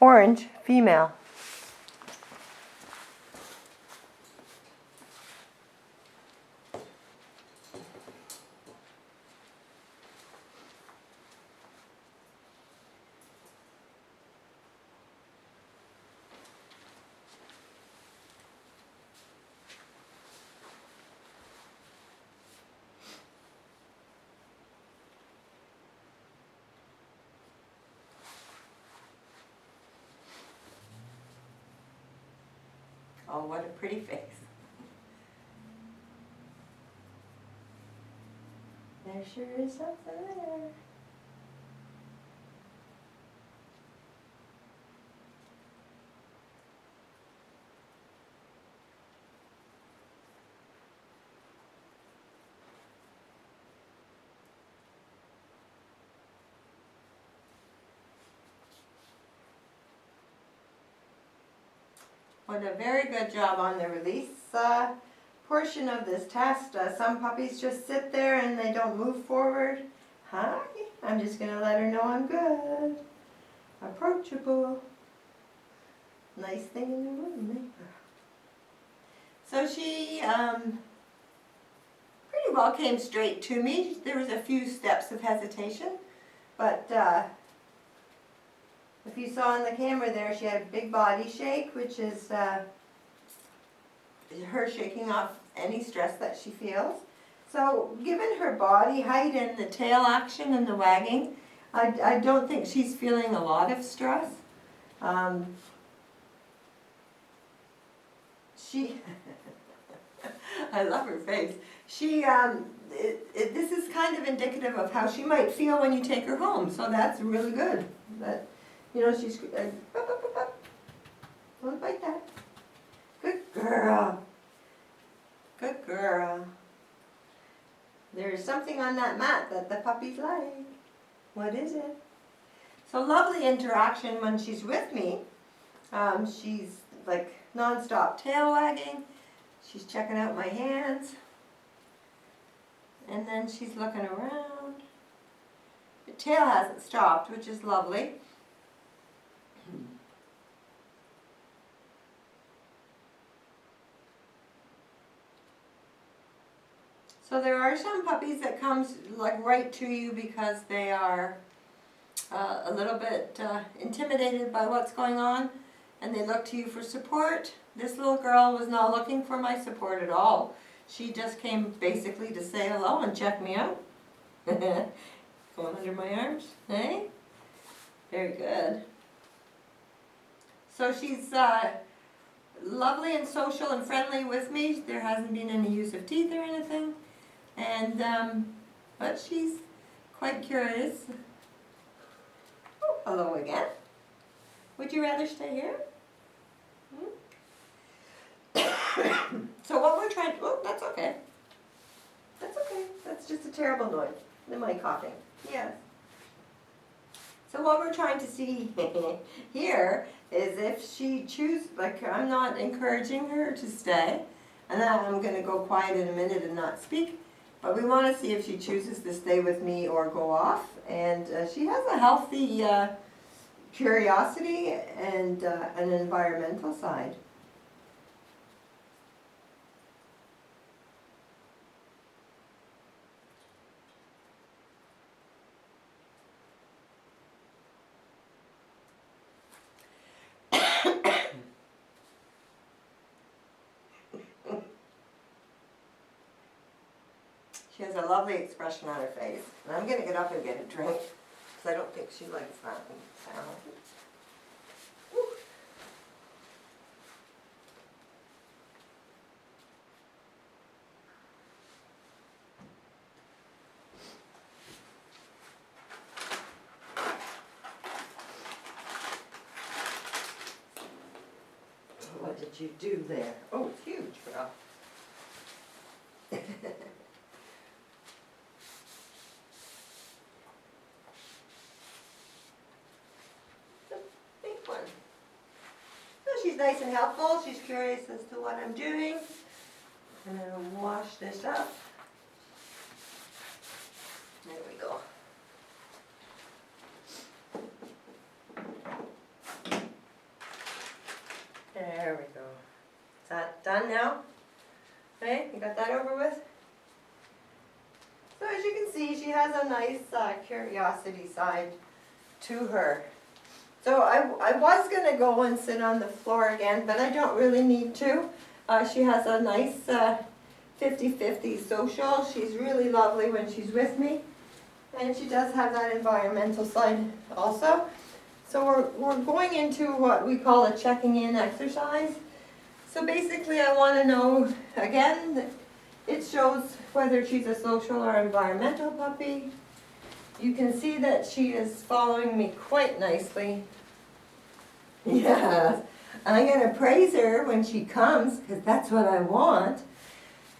Orange, female. Oh, what a pretty face. There sure is something there. What a very good job on the release portion of this test. Some puppies just sit there and they don't move forward. Hi, I'm just going to let her know I'm good. Approachable. Nice thing in the room. So she pretty well came straight to me. There was a few steps of hesitation, but if you saw on the camera there, she had a big body shake, which is her shaking off any stress that she feels. So given her body height and the tail action and the wagging, I don't think she's feeling a lot of stress. She, I love her face. She, this is kind of indicative of how she might feel when you take her home, so that's really good. That, you know, she's, don't bite that. Good girl. Good girl. There's something on that mat that the puppies like. What is it? So lovely interaction when she's with me. She's like non-stop tail wagging. She's checking out my hands. And then she's looking around. The tail hasn't stopped, which is lovely. So there are some puppies that comes like right to you because they are a little bit intimidated by what's going on, and they look to you for support. This little girl was not looking for my support at all. She just came basically to say hello and check me out. Going under my arms, eh? Very good. So she's lovely and social and friendly with me. There hasn't been any use of teeth or anything. And, but she's quite curious. Oh, hello again. Would you rather stay here? So what we're trying to, oh, that's okay. That's okay. That's just a terrible noise. Am I coughing? Yes. So what we're trying to see here is if she chooses, like I'm not encouraging her to stay, and then I'm going to go quiet in a minute and not speak, but we want to see if she chooses to stay with me or go off, and she has a healthy curiosity and an environmental side. She has a lovely expression on her face. And I'm going to get up and get a drink because I don't think she likes that sound. Woo. What did you do there? Oh, it's huge, girl. She's nice and helpful. She's curious as to what I'm doing. I'm going to wash this up. There we go. Is that done now? Okay, you got that over with? So as you can see, she has a nice curiosity side to her. So I was going to go and sit on the floor again, but I don't really need to. She has a nice 50-50 social. She's really lovely when she's with me. And she does have that environmental side also. So we're going into what we call a checking in exercise. So basically I want to know, again, it shows whether she's a social or environmental puppy. You can see that she is following me quite nicely. Yes, I'm going to praise her when she comes because that's what I want.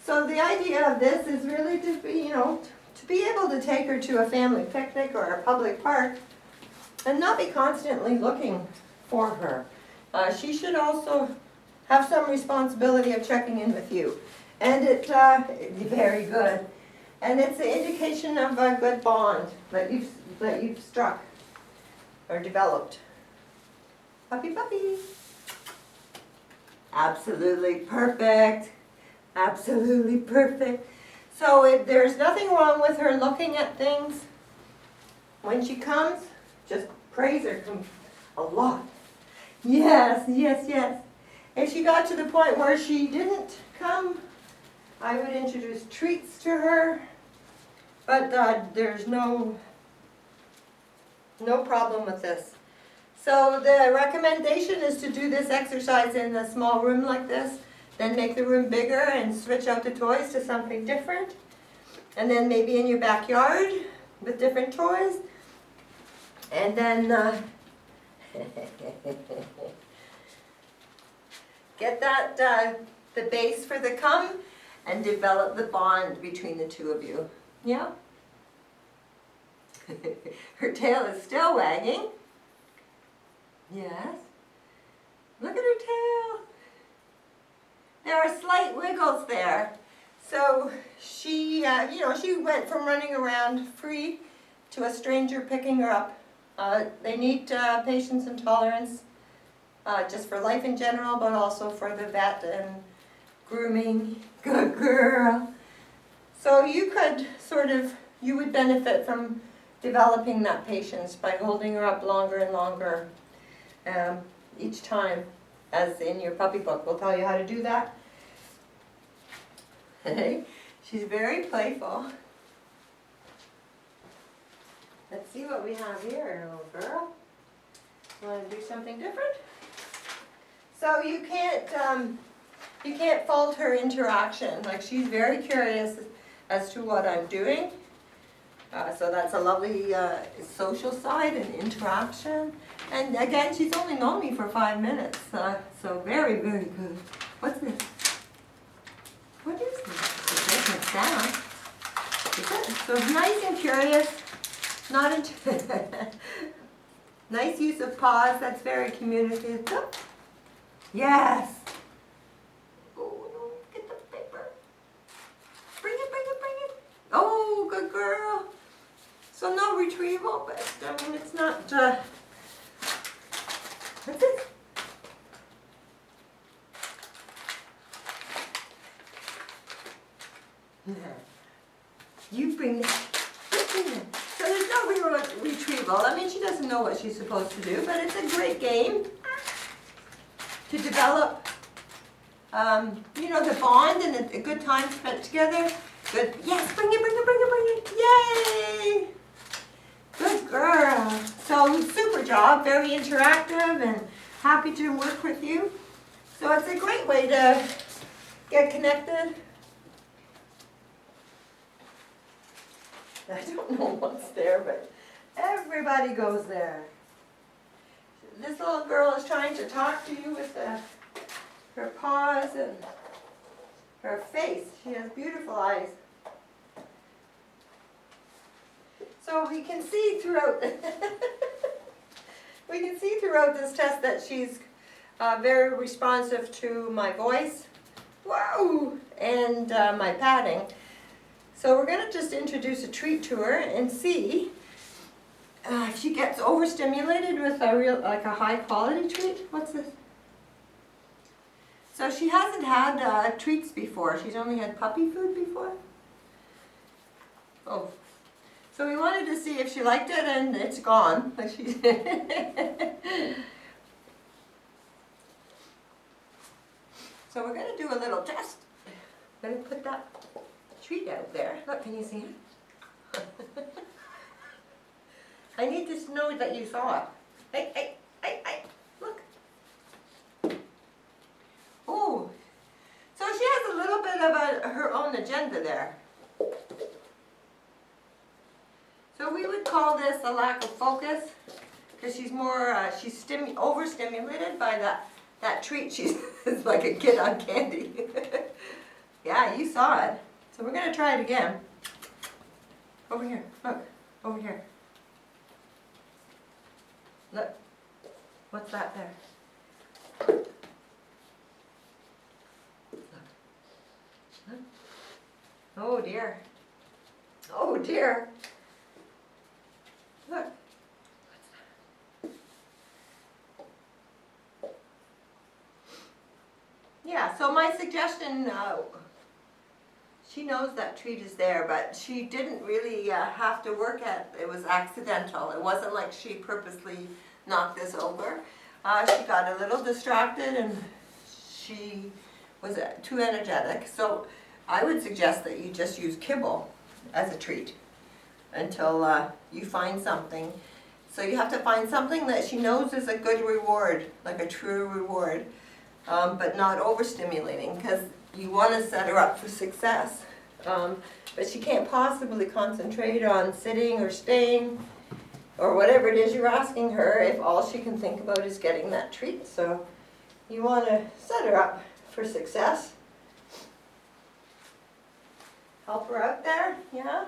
So the idea of this is really to be, to be able to take her to a family picnic or a public park and not be constantly looking for her. She should also have some responsibility of checking in with you. And it's very good. And it's an indication of a good bond that you've struck or developed. Puppy, puppy. Absolutely perfect. Absolutely perfect. So there's nothing wrong with her looking at things. When she comes, just praise her a lot. Yes, yes, yes. If she got to the point where she didn't come, I would introduce treats to her. But there's no problem with this. So the recommendation is to do this exercise in a small room like this. Then make the room bigger and switch out the toys to something different. And then maybe in your backyard with different toys. And then get that the base for the come and develop the bond between the two of you. Yeah? Her tail is still wagging. Yes. Look at her tail. There are slight wiggles there. So she, she went from running around free to a stranger picking her up. They need patience and tolerance, just for life in general, but also for the vet and grooming. Good girl. So you could you would benefit from developing that patience by holding her up longer and longer each time, as in your puppy book. We'll tell you how to do that. She's very playful. Let's see what we have here, little girl. Want to do something different? So you can't fault her interaction. Like, she's very curious as to what I'm doing. So that's a lovely social side and interaction. And again, she's only known me for 5 minutes, so very, very good. What's this? What is this? It's a different sound. So it's nice and curious. Not into nice use of paws. That's very communicative. Yes. Oh no! Get the paper. Bring it! Bring it! Bring it! Oh, good girl. So no retrieval, but I mean it's not. What's this? You bring that. So there's no real retrieval. I mean, she doesn't know what she's supposed to do, but it's a great game to develop, the bond and a good time spent together. Good. Yes, bring it, bring it, bring it, bring it. Yay! Good girl. So super job, very interactive and happy to work with you. So it's a great way to get connected. I don't know what's there, but everybody goes there. This little girl is trying to talk to you with her paws and her face. She has beautiful eyes. So we can see throughout this test that she's very responsive to my voice, whoa, and my patting. So we're going to just introduce a treat to her and see if she gets overstimulated with a high quality treat. What's this? So she hasn't had treats before. She's only had puppy food before. Oh, so we wanted to see if she liked it, and it's gone. So we're going to do a little test. I'm going to put that treat out there. Look, can you see it? I need to know that you saw it. Hey, hey, hey, hey, look. Oh, so she has a little bit of her own agenda there. So we would call this a lack of focus, because she's more, she's overstimulated by that treat. She's like a kid on candy. Yeah, you saw it. So we're going to try it again. Over here, look, over here. Look, what's that there? Look. Oh dear. Oh dear. Look. Yeah, so my suggestion, she knows that treat is there, but she didn't really have to work at it. It was accidental. It wasn't like she purposely knocked this over. She got a little distracted and she was too energetic. So I would suggest that you just use kibble as a treat until you find something. So you have to find something that she knows is a good reward, like a true reward. But not overstimulating, because you want to set her up for success. But she can't possibly concentrate on sitting or staying or whatever it is you're asking her if all she can think about is getting that treat. So you want to set her up for success. Help her out there, yeah?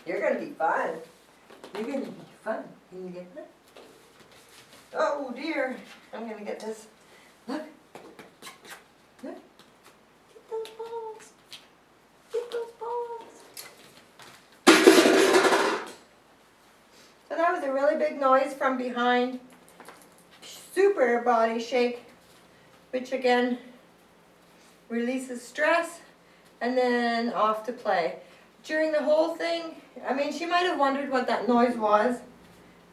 You're going to be fun. You're going to be fun. Can you get that? Oh dear. I'm going to get this. Look. Look. Get those balls. Get those balls. So that was a really big noise from behind. Super body shake, which again releases stress, and then off to play. During the whole thing, I mean, she might have wondered what that noise was,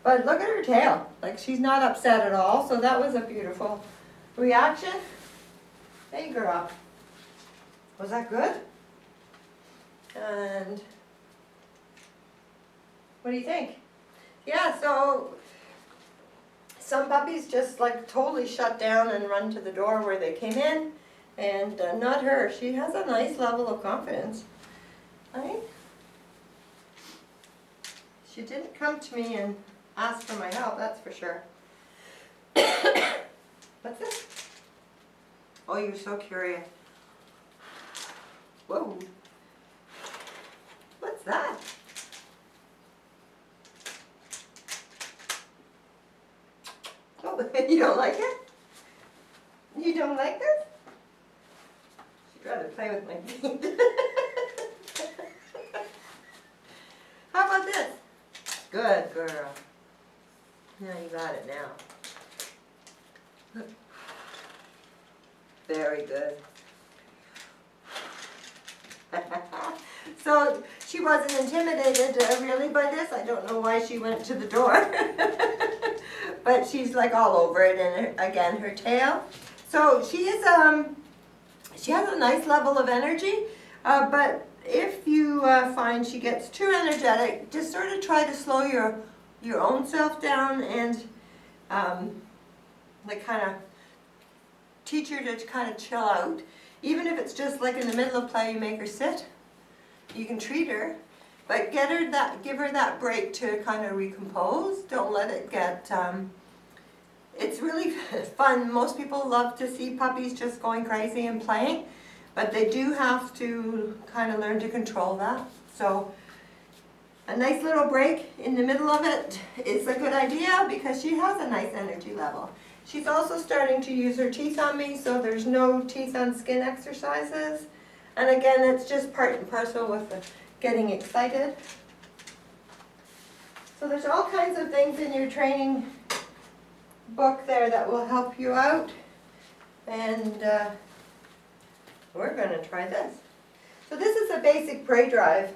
but look at her tail. Like, she's not upset at all, so that was a beautiful reaction. Hey, girl. Was that good? And what do you think? Yeah, so some puppies just like totally shut down and run to the door where they came in, and not her. She has a nice level of confidence. Right? She didn't come to me and ask for my help, that's for sure. What's this? Oh, you're so curious. Whoa. What's that? Oh, you don't like it? You don't like this? She'd rather play with my feet. How about this? Good girl. Now you got it now. Very good. So she wasn't intimidated really by this. I don't know why she went to the door. But she's like all over it, and again her tail. So she is she has a nice level of energy, but if you find she gets too energetic, just sort of try to slow your own self down and like kind of teach her to kind of chill out. Even if it's just like in the middle of play, you make her sit. You can treat her, but give her that break to kind of recompose. Don't let it get. It's really fun. Most people love to see puppies just going crazy and playing, but they do have to kind of learn to control that. So a nice little break in the middle of it is a good idea because she has a nice energy level. She's also starting to use her teeth on me, so there's no teeth on skin exercises. And again, it's just part and parcel with the getting excited. So there's all kinds of things in your training book there that will help you out. And we're going to try this. So this is a basic prey drive.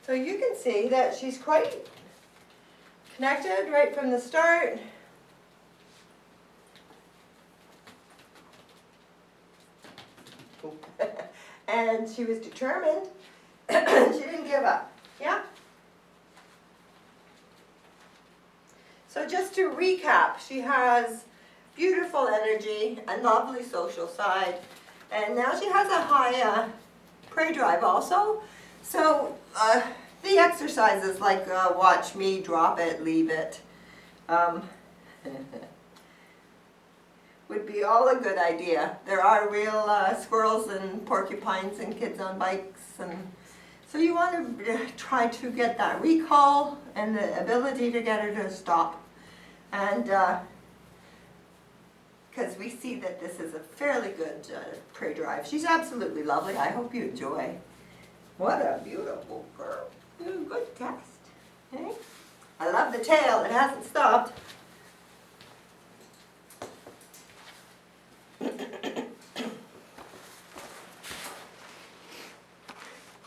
So you can see that she's quite connected right from the start. And she was determined. She didn't give up. Yeah? So just to recap, she has beautiful energy, a lovely social side, and now she has a high prey drive also. So the exercises like watch me, drop it, leave it, would be all a good idea. There are real squirrels and porcupines and kids on bikes, and so you want to try to get that recall and the ability to get her to stop. And because we see that this is a fairly good prey drive. She's absolutely lovely. I hope you enjoy. What a beautiful girl. Good test. Okay? I love the tail. It hasn't stopped.